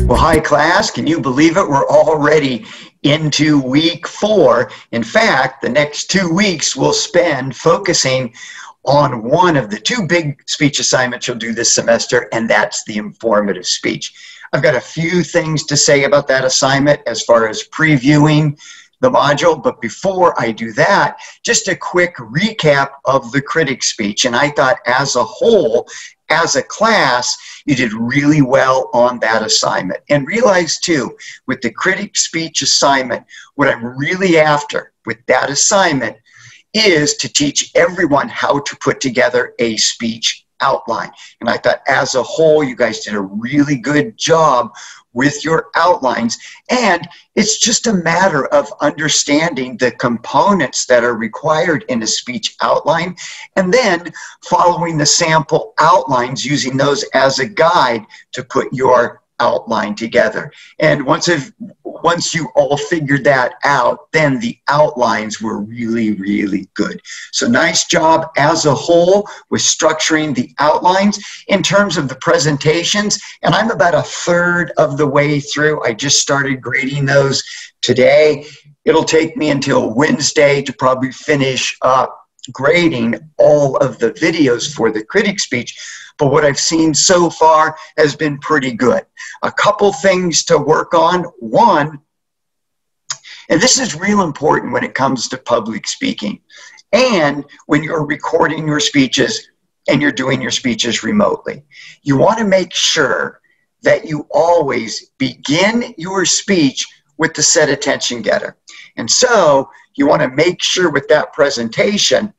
Well, hi class, can you believe it? We're already into week 4. In fact, the next 2 weeks we'll spend focusing on one of the 2 big speech assignments you'll do this semester, and that's the informative speech. I've got a few things to say about that assignment as far as previewing the module, but before I do that, just a quick recap of the critic speech. And I thought as a whole, as a class, you did really well on that assignment. And realize too, with the critic speech assignment, what I'm really after with that assignment is to teach everyone how to put together a speech outline. And I thought as a whole, you guys did a really good job with your outlines. And it's just a matter of understanding the components that are required in a speech outline, and then following the sample outlines, using those as a guide to put your outline together. And once you all figured that out, then the outlines were really, really good. So nice job as a whole with structuring the outlines. In terms of the presentations, and I'm about 1/3 of the way through. I just started grading those today. It'll take me until Wednesday to probably finish up grading all of the videos for the critic speech. But what I've seen so far has been pretty good. A couple things to work on. One, and this is real important when it comes to public speaking and when you're recording your speeches and you're doing your speeches remotely. You want to make sure that you always begin your speech with the set attention getter. And so you want to make sure with that presentation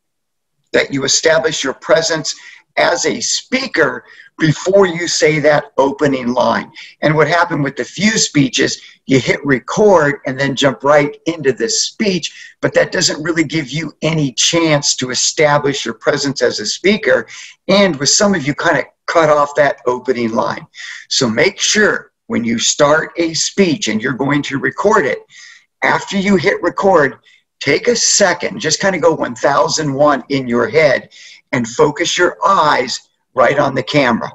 that you establish your presence as a speaker before you say that opening line. And what happened with the few speeches, you hit record and then jump right into the speech, but that doesn't really give you any chance to establish your presence as a speaker. And with some of you kind of cut off that opening line. So make sure when you start a speech and you're going to record it, after you hit record, take a second, just kind of go 1001 in your head and focus your eyes right on the camera.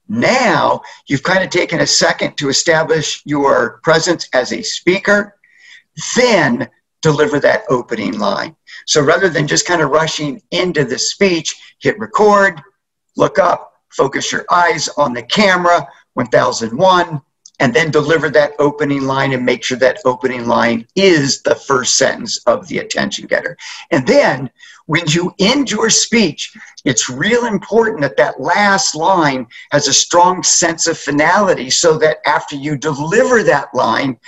Now, you've kind of taken a second to establish your presence as a speaker, then deliver that opening line. So rather than just kind of rushing into the speech, hit record, look up, focus your eyes on the camera, 1001, and then deliver that opening line and make sure that opening line is the first sentence of the attention getter. And then when you end your speech, it's real important that that last line has a strong sense of finality so that after you deliver that line,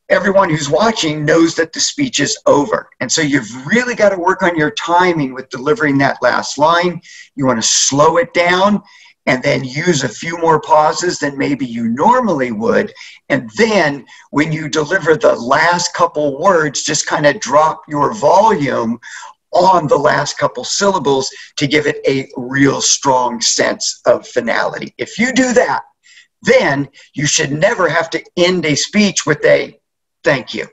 everyone who's watching knows that the speech is over. And so you've really got to work on your timing with delivering that last line. You want to slow it down and then use a few more pauses than maybe you normally would. And then when you deliver the last couple words, just kind of drop your volume on the last couple syllables to give it a real strong sense of finality. If you do that, then you should never have to end a speech with a thank you.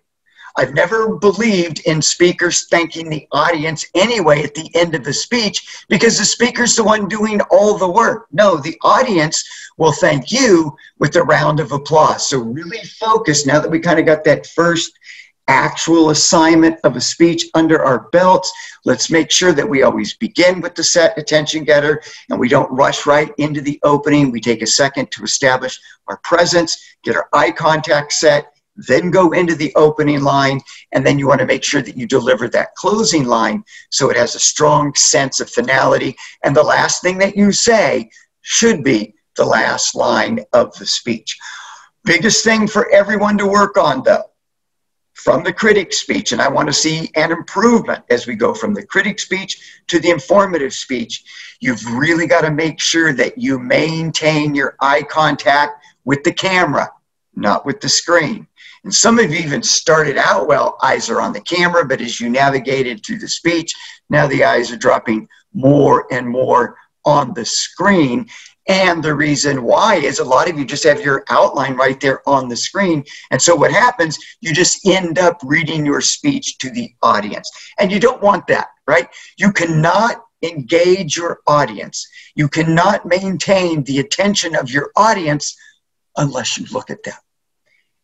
I've never believed in speakers thanking the audience anyway at the end of the speech because the speaker's the one doing all the work. No, the audience will thank you with a round of applause. So really focus, now that we kind of got that first actual assignment of a speech under our belts, let's make sure that we always begin with the set attention getter and we don't rush right into the opening. We take a second to establish our presence, get our eye contact set, then go into the opening line, and then you want to make sure that you deliver that closing line so it has a strong sense of finality. And the last thing that you say should be the last line of the speech. Biggest thing for everyone to work on, though, from the critic speech, and I want to see an improvement as we go from the critic speech to the informative speech, you've really got to make sure that you maintain your eye contact with the camera, not with the screen. And some of you even started out well, eyes are on the camera, but as you navigated through the speech, now the eyes are dropping more and more on the screen. And the reason why is a lot of you just have your outline right there on the screen. And so what happens, you just end up reading your speech to the audience. And you don't want that, right? You cannot engage your audience. You cannot maintain the attention of your audience unless you look at them.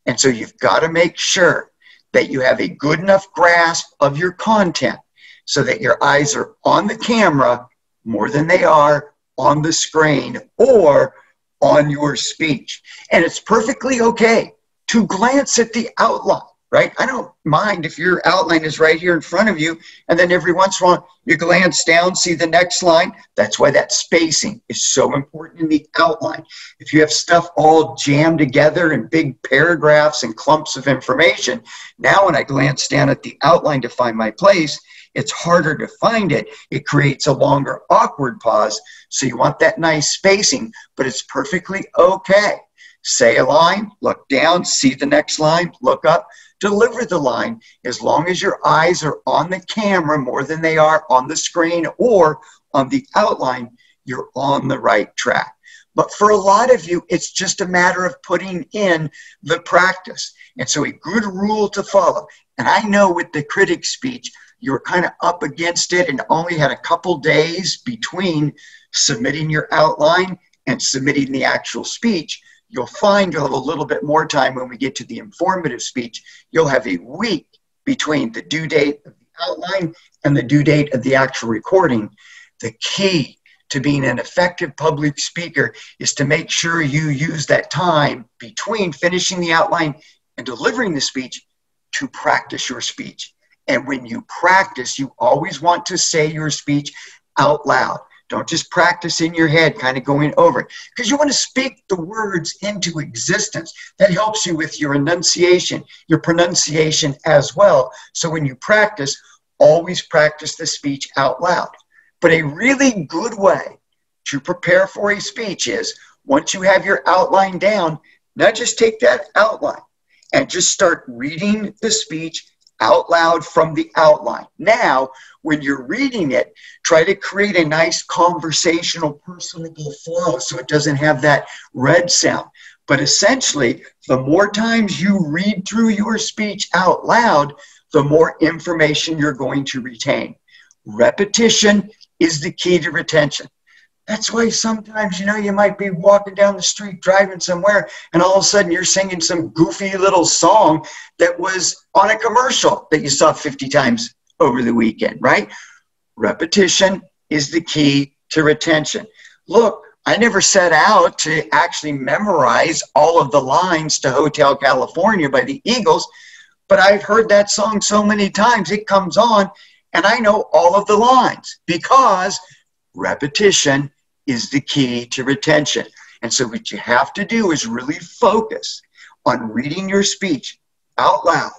And so you've got to make sure that you have a good enough grasp of your content so that your eyes are on the camera more than they are on the screen or on your speech. And it's perfectly okay to glance at the outline, right? I don't mind if your outline is right here in front of you, and then every once in a while you glance down, see the next line. That's why that spacing is so important in the outline. If you have stuff all jammed together in big paragraphs and clumps of information, now when I glance down at the outline to find my place, it's harder to find it. It creates a longer, awkward pause. So you want that nice spacing, but it's perfectly okay. Say a line, look down, see the next line, look up, deliver the line. As long as your eyes are on the camera more than they are on the screen or on the outline, you're on the right track. But for a lot of you, it's just a matter of putting in the practice. And so a good rule to follow, and I know with the critic speech, you were kind of up against it and only had a couple days between submitting your outline and submitting the actual speech. You'll find you'll have a little bit more time when we get to the informative speech. You'll have a week between the due date of the outline and the due date of the actual recording. The key to being an effective public speaker is to make sure you use that time between finishing the outline and delivering the speech to practice your speech. And when you practice, you always want to say your speech out loud. Don't just practice in your head, kind of going over it, because you want to speak the words into existence. That helps you with your enunciation, your pronunciation as well. So when you practice, always practice the speech out loud. But a really good way to prepare for a speech is, once you have your outline down, now just take that outline and just start reading the speech out loud from the outline. Now, when you're reading it, try to create a nice conversational, personable flow so it doesn't have that red sound. But essentially, the more times you read through your speech out loud, the more information you're going to retain. Repetition is the key to retention. That's why sometimes, you know, you might be walking down the street, driving somewhere, and all of a sudden you're singing some goofy little song that was on a commercial that you saw 50 times over the weekend, right? Repetition is the key to retention. Look, I never set out to actually memorize all of the lines to Hotel California by the Eagles, but I've heard that song so many times, it comes on, and I know all of the lines because repetition is the key to retention. And so what you have to do is really focus on reading your speech out loud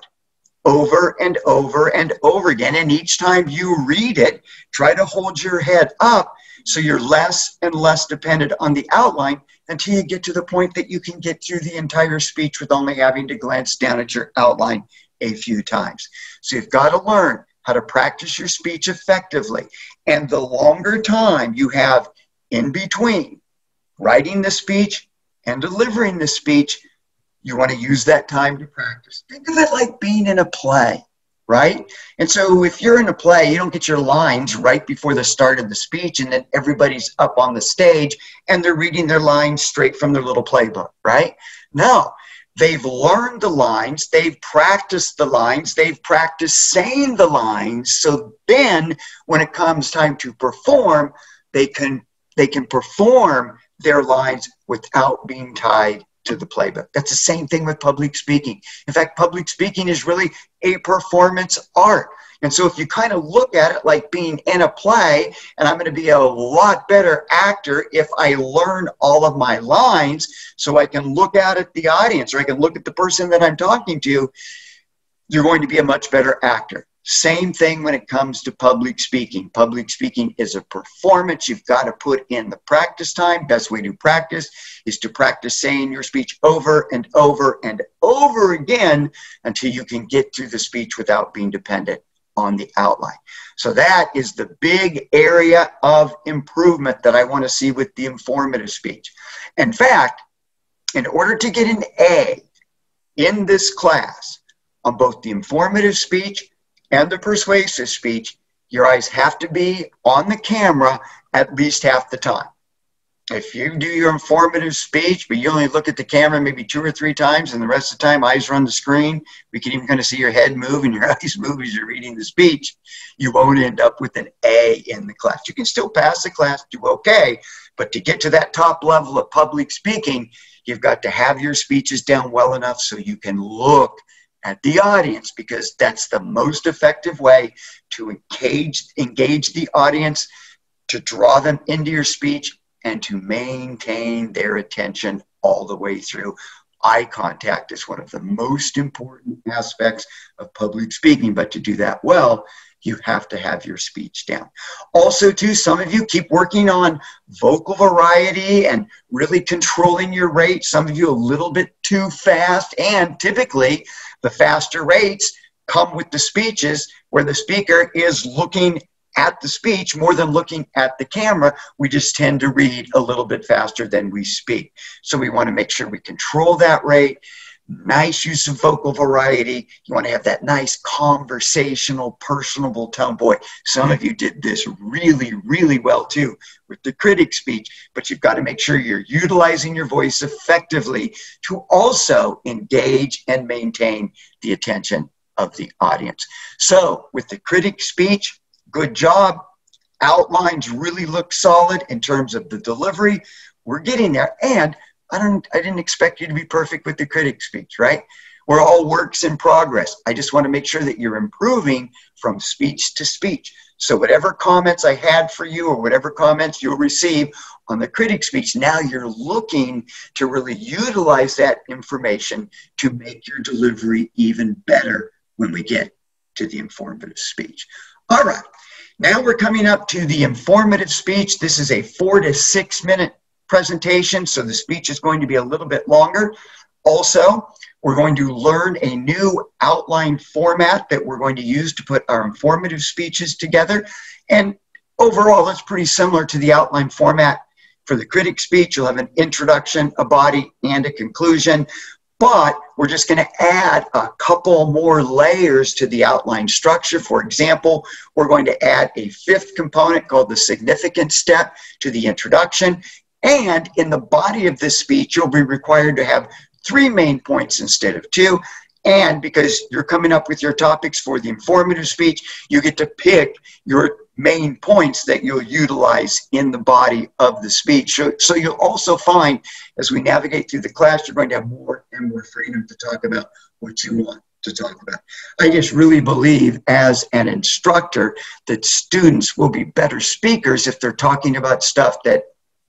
over and over and over again. And each time you read it, try to hold your head up so you're less and less dependent on the outline until you get to the point that you can get through the entire speech with only having to glance down at your outline a few times. So you've got to learn how to practice your speech effectively. And the longer time you have in between writing the speech and delivering the speech, you want to use that time to practice. Think of it like being in a play, right? And so if you're in a play, you don't get your lines right before the start of the speech and then everybody's up on the stage and they're reading their lines straight from their little playbook, right? No. They've learned the lines, they've practiced the lines, they've practiced saying the lines, so then when it comes time to perform, they can perform their lines without being tied to the playbook. That's the same thing with public speaking. In fact, public speaking is really a performance art. And so if you kind of look at it like being in a play, and I'm going to be a lot better actor if I learn all of my lines so I can look out at the audience or I can look at the person that I'm talking to, you're going to be a much better actor. Same thing when it comes to public speaking. Public speaking is a performance. You've got to put in the practice time. Best way to practice is to practice saying your speech over and over and over again until you can get through the speech without being dependent on the outline. So that is the big area of improvement that I want to see with the informative speech. In fact, in order to get an A in this class on both the informative speech and the persuasive speech, your eyes have to be on the camera at least half the time. If you do your informative speech, but you only look at the camera maybe 2 or 3 times and the rest of the time eyes are on the screen, we can even kind of see your head move and your eyes move as you're reading the speech, you won't end up with an A in the class. You can still pass the class, do okay, but to get to that top level of public speaking, you've got to have your speeches down well enough so you can look at the audience, because that's the most effective way to engage the audience, to draw them into your speech, and to maintain their attention all the way through. Eye contact is one of the most important aspects of public speaking, but to do that well, you have to have your speech down. Also, too, some of you keep working on vocal variety and really controlling your rate. Some of you a little bit too fast, and typically the faster rates come with the speeches where the speaker is looking at the speech more than looking at the camera. We just tend to read a little bit faster than we speak. So we want to make sure we control that rate. Nice use of vocal variety. You want to have that nice conversational, personable tone. Boy, some of you did this really, really well too with the critic speech, but you've got to make sure you're utilizing your voice effectively to also engage and maintain the attention of the audience. So with the critic speech, good job. Outlines really look solid in terms of the delivery. We're getting there. And I didn't expect you to be perfect with the critic speech, right? We're all works in progress. I just want to make sure that you're improving from speech to speech. So whatever comments I had for you or whatever comments you'll receive on the critic speech, now you're looking to really utilize that information to make your delivery even better when we get to the informative speech. All right. Now we're coming up to the informative speech. This is a 4 to 6 minute presentation, so the speech is going to be a little bit longer. Also, we're going to learn a new outline format that we're going to use to put our informative speeches together. And overall, it's pretty similar to the outline format for the critic speech. You'll have an introduction, a body, and a conclusion. But we're just going to add a couple more layers to the outline structure. For example, we're going to add a 5th component called the significant step to the introduction. And in the body of this speech, you'll be required to have 3 main points instead of 2. And because you're coming up with your topics for the informative speech, you get to pick your main points that you'll utilize in the body of the speech. So you'll also find, as we navigate through the class, you're going to have more and more freedom to talk about what you want to talk about. I just really believe as an instructor that students will be better speakers if they're talking about stuff that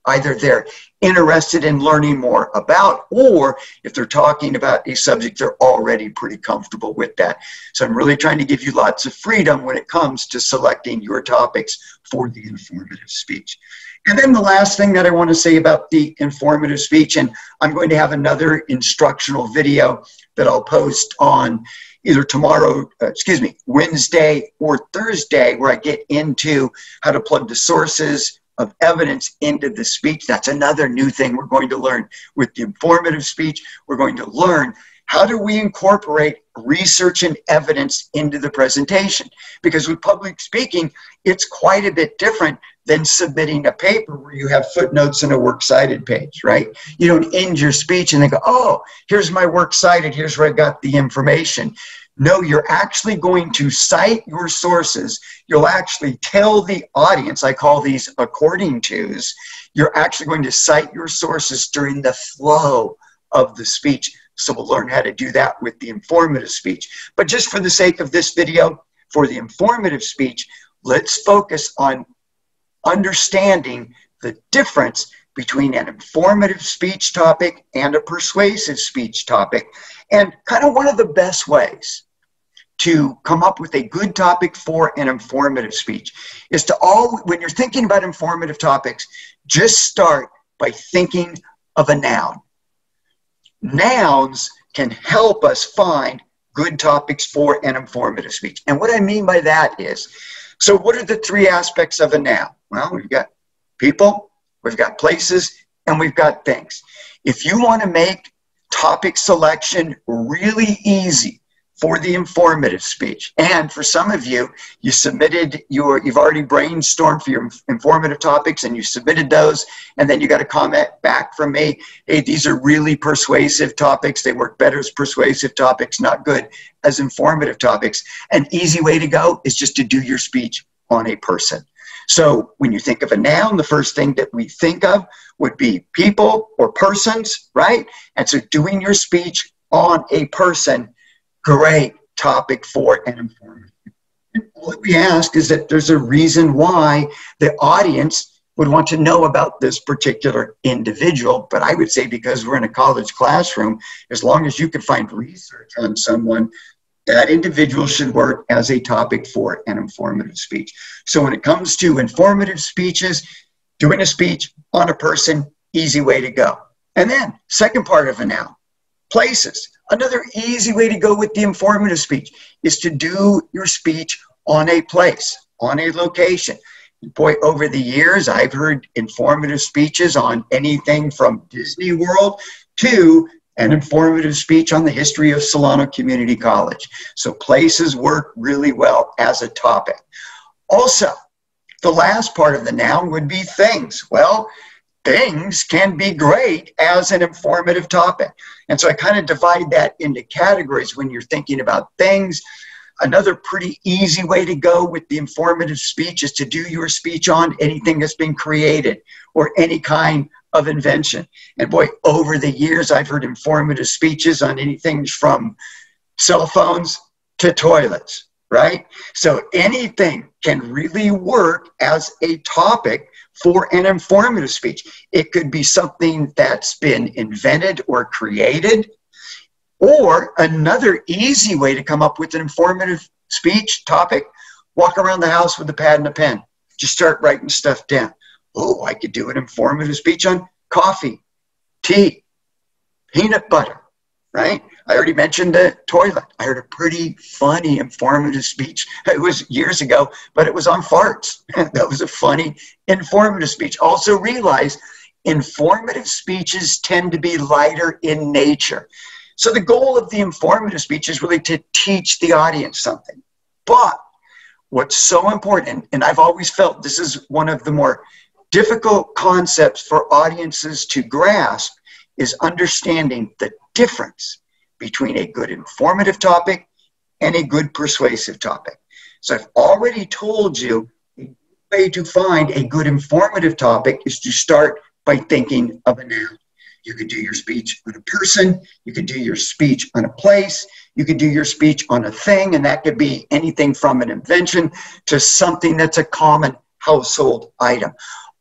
either they're interested in learning more about, or if they're talking about a subject they're already pretty comfortable with that. So I'm really trying to give you lots of freedom when it comes to selecting your topics for the informative speech. And then the last thing that I want to say about the informative speech, and I'm going to have another instructional video that I'll post on either tomorrow, Wednesday or Thursday, where I get into how to plug the sources of evidence into the speech. That's another new thing we're going to learn with the informative speech. We're going to learn how do we incorporate research and evidence into the presentation. Because with public speaking, it's quite a bit different than submitting a paper where you have footnotes and a works cited page, right? You don't end your speech and they go, oh, here's my works cited, here's where I got the information. No, you're actually going to cite your sources. You'll actually tell the audience, I call these according tos, you're actually going to cite your sources during the flow of the speech. So we'll learn how to do that with the informative speech. But just for the sake of this video, for the informative speech, let's focus on understanding the difference between an informative speech topic and a persuasive speech topic. And kind of one of the best ways to come up with a good topic for an informative speech is to when you're thinking about informative topics, just start by thinking of a noun. Nouns can help us find good topics for an informative speech. And what I mean by that is, so what are the 3 aspects of a noun? Well, we've got people, we've got places, and we've got things. If you want to make topic selection really easy for the informative speech. And for some of you, you've already brainstormed for your informative topics and you submitted those, and then you got a comment back from me, hey, these are really persuasive topics. They work better as persuasive topics, not good as informative topics. An easy way to go is just to do your speech on a person. So when you think of a noun, the first thing that we think of would be people or persons, right? And so doing your speech on a person, great topic for an informative. And all that we ask is that there's a reason why the audience would want to know about this particular individual. But I would say because we're in a college classroom, as long as you can find research on someone, that individual should work as a topic for an informative speech. So when it comes to informative speeches, doing a speech on a person, easy way to go. And then second part of a noun, places. Another easy way to go with the informative speech is to do your speech on a place, on a location. Boy, over the years, I've heard informative speeches on anything from Disney World to an informative speech on the history of Solano Community College. So places work really well as a topic. Also, the last part of the noun would be things. Well, things can be great as an informative topic. And so I kind of divide that into categories when you're thinking about things. Another pretty easy way to go with the informative speech is to do your speech on anything that's been created or any kind of invention. And boy, over the years, I've heard informative speeches on anything from cell phones to toilets, right? So anything can really work as a topic for an informative speech. It could be something that's been invented or created, or another easy way to come up with an informative speech topic, walk around the house with a pad and a pen. Just start writing stuff down. Oh, I could do an informative speech on coffee, tea, peanut butter, right? I already mentioned the toilet. I heard a pretty funny informative speech. It was years ago, but it was on farts. That was a funny informative speech. Also realize informative speeches tend to be lighter in nature. So the goal of the informative speech is really to teach the audience something. But what's so important, and I've always felt this is one of the more difficult concepts for audiences to grasp, is understanding the difference between a good informative topic and a good persuasive topic. So I've already told you the way to find a good informative topic is to start by thinking of a noun. You could do your speech on a person, you could do your speech on a place, you could do your speech on a thing, and that could be anything from an invention to something that's a common household item.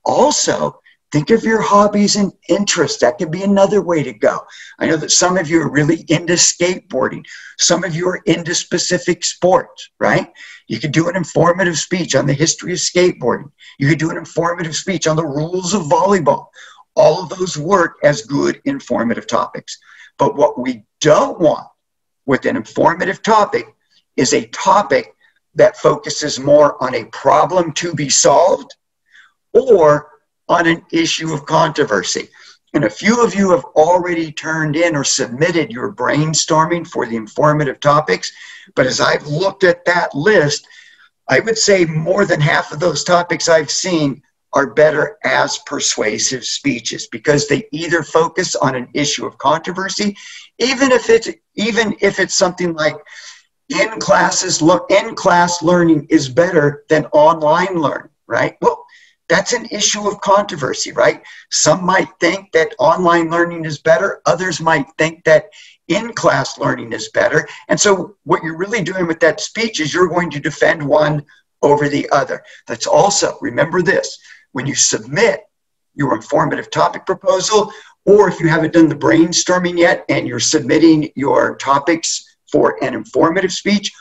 Also, think of your hobbies and interests. That could be another way to go. I know that some of you are really into skateboarding. Some of you are into specific sports, right? You could do an informative speech on the history of skateboarding. You could do an informative speech on the rules of volleyball. All of those work as good informative topics. But what we don't want with an informative topic is a topic that focuses more on a problem to be solved or on an issue of controversy. And a few of you have already turned in or submitted your brainstorming for the informative topics. But as I've looked at that list, I would say more than half of those topics I've seen are better as persuasive speeches because they either focus on an issue of controversy, even if it's something like in-class learning is better than online learning, right? Well, that's an issue of controversy, right? Some might think that online learning is better. Others might think that in-class learning is better. And so what you're really doing with that speech is you're going to defend one over the other. That's also, remember this, when you submit your informative topic proposal, or if you haven't done the brainstorming yet and you're submitting your topics for an informative speech,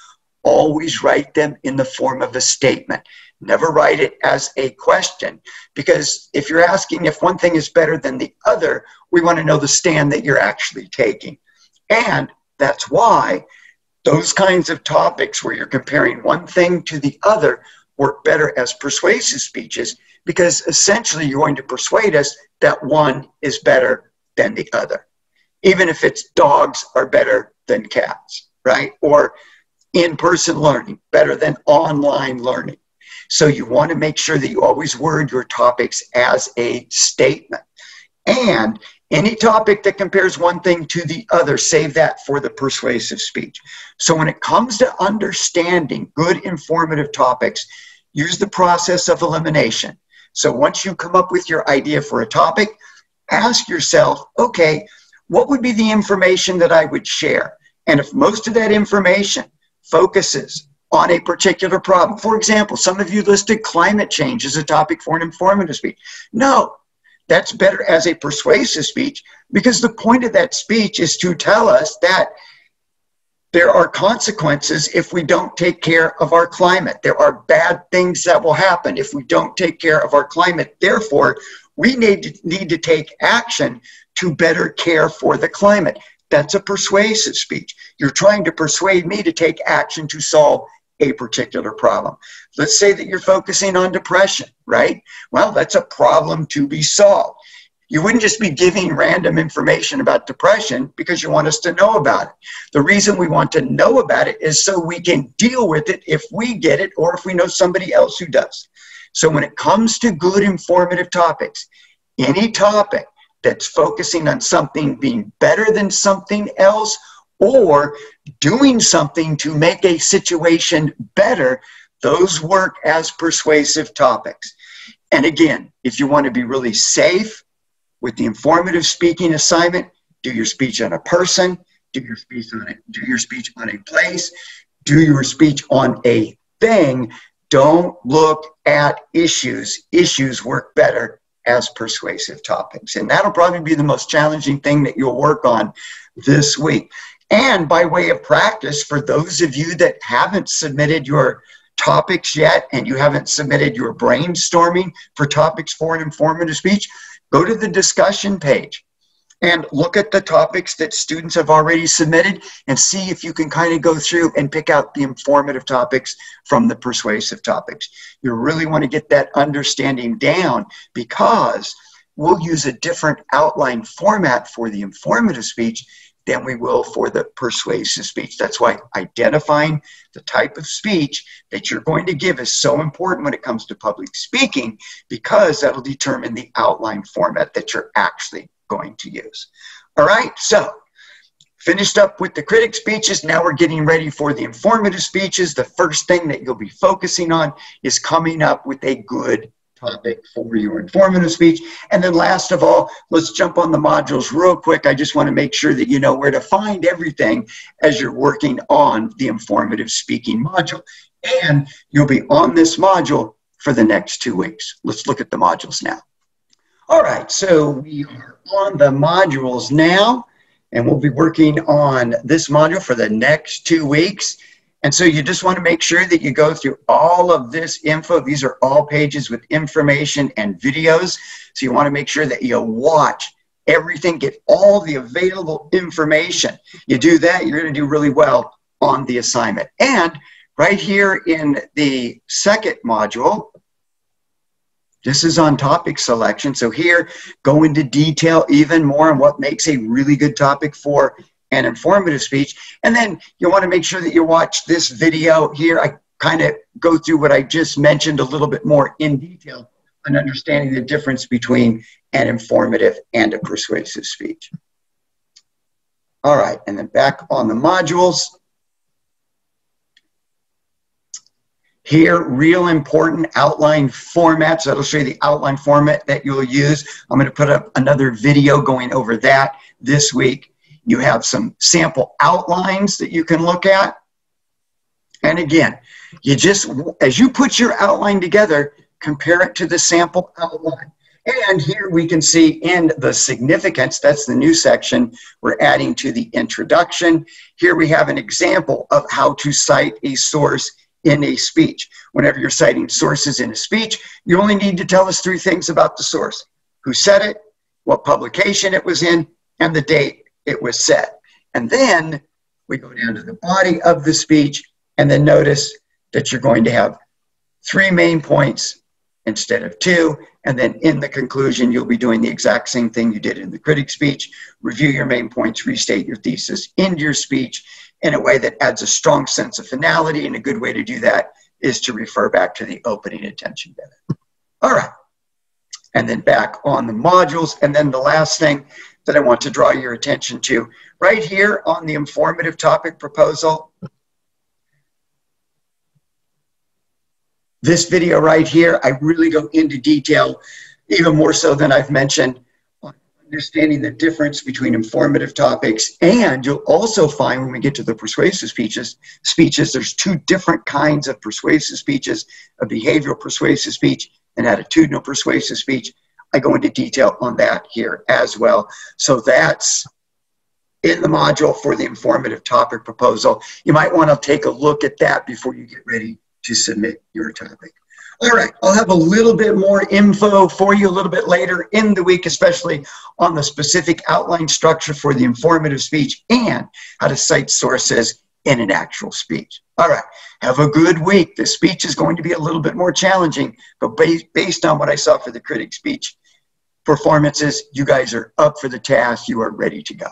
always write them in the form of a statement. Never write it as a question, because if you're asking if one thing is better than the other, we want to know the stand that you're actually taking. And that's why those kinds of topics where you're comparing one thing to the other work better as persuasive speeches, because essentially you're going to persuade us that one is better than the other, even if it's dogs are better than cats, right? Or in-person learning, better than online learning. So you want to make sure that you always word your topics as a statement. And any topic that compares one thing to the other, save that for the persuasive speech. So when it comes to understanding good informative topics, use the process of elimination. So once you come up with your idea for a topic, ask yourself, okay, what would be the information that I would share? And if most of that information focuses on a particular problem, for example, some of you listed climate change as a topic for an informative speech. No, that's better as a persuasive speech, because the point of that speech is to tell us that there are consequences if we don't take care of our climate. There are bad things that will happen if we don't take care of our climate. Therefore, we need to take action to better care for the climate. That's a persuasive speech. You're trying to persuade me to take action to solve a particular problem. Let's say that you're focusing on depression, right? Well, that's a problem to be solved. You wouldn't just be giving random information about depression because you want us to know about it. The reason we want to know about it is so we can deal with it if we get it or if we know somebody else who does. So when it comes to good informative topics, any topic that's focusing on something being better than something else or doing something to make a situation better, those work as persuasive topics. And again, if you want to be really safe with the informative speaking assignment, do your speech on a person, do your speech on a place, do your speech on a thing. Don't look at issues. Issues work better as persuasive topics. And that'll probably be the most challenging thing that you'll work on this week. And by way of practice, for those of you that haven't submitted your topics yet and you haven't submitted your brainstorming for topics for an informative speech, go to the discussion page and look at the topics that students have already submitted and see if you can kind of go through and pick out the informative topics from the persuasive topics. You really want to get that understanding down because we'll use a different outline format for the informative speech than we will for the persuasive speech. That's why identifying the type of speech that you're going to give is so important when it comes to public speaking, because that'll determine the outline format that you're actually going to use. All right, so finished up with the critic speeches. Now we're getting ready for the informative speeches. The first thing that you'll be focusing on is coming up with a good topic for your informative speech. And then last of all, let's jump on the modules real quick. I just want to make sure that you know where to find everything as you're working on the informative speaking module. And you'll be on this module for the next 2 weeks. Let's look at the modules now. All right, so we are on the modules now, and we'll be working on this module for the next 2 weeks. And so you just want to make sure that you go through all of this info. These are all pages with information and videos. So you want to make sure that you watch everything, get all the available information. You do that, you're going to do really well on the assignment. And right here in the second module, this is on topic selection. So here, go into detail even more on what makes a really good topic for an informative speech. And then you want to make sure that you watch this video here. I kind of go through what I just mentioned a little bit more in detail on understanding the difference between an informative and a persuasive speech. All right, and then back on the modules. Here, real important outline formats. So that'll show you the outline format that you'll use. I'm going to put up another video going over that this week. You have some sample outlines that you can look at. And again, you just, as you put your outline together, compare it to the sample outline. And here we can see in the significance, that's the new section, we're adding to the introduction. Here we have an example of how to cite a source in a speech. Whenever you're citing sources in a speech, you only need to tell us 3 things about the source: who said it, what publication it was in, and the date it was said. And then we go down to the body of the speech, and then notice that you're going to have 3 main points instead of 2. And then in the conclusion, you'll be doing the exact same thing you did in the critic speech. Review your main points, restate your thesis, end your speech, in a way that adds a strong sense of finality, and a good way to do that is to refer back to the opening attention bit. All right, and then back on the modules, and then the last thing that I want to draw your attention to, right here on the informative topic proposal, this video right here, I really go into detail, even more so than I've mentioned, on understanding the difference between informative topics. And you'll also find when we get to the persuasive speeches, there's two different kinds of persuasive speeches, a behavioral persuasive speech and attitudinal persuasive speech. I go into detail on that here as well. So that's in the module for the informative topic proposal. You might want to take a look at that before you get ready to submit your topic. All right, I'll have a little bit more info for you a little bit later in the week, especially on the specific outline structure for the informative speech and how to cite sources in an actual speech. All right, have a good week. The speech is going to be a little bit more challenging, but based on what I saw for the critic speech performances, you guys are up for the task. You are ready to go.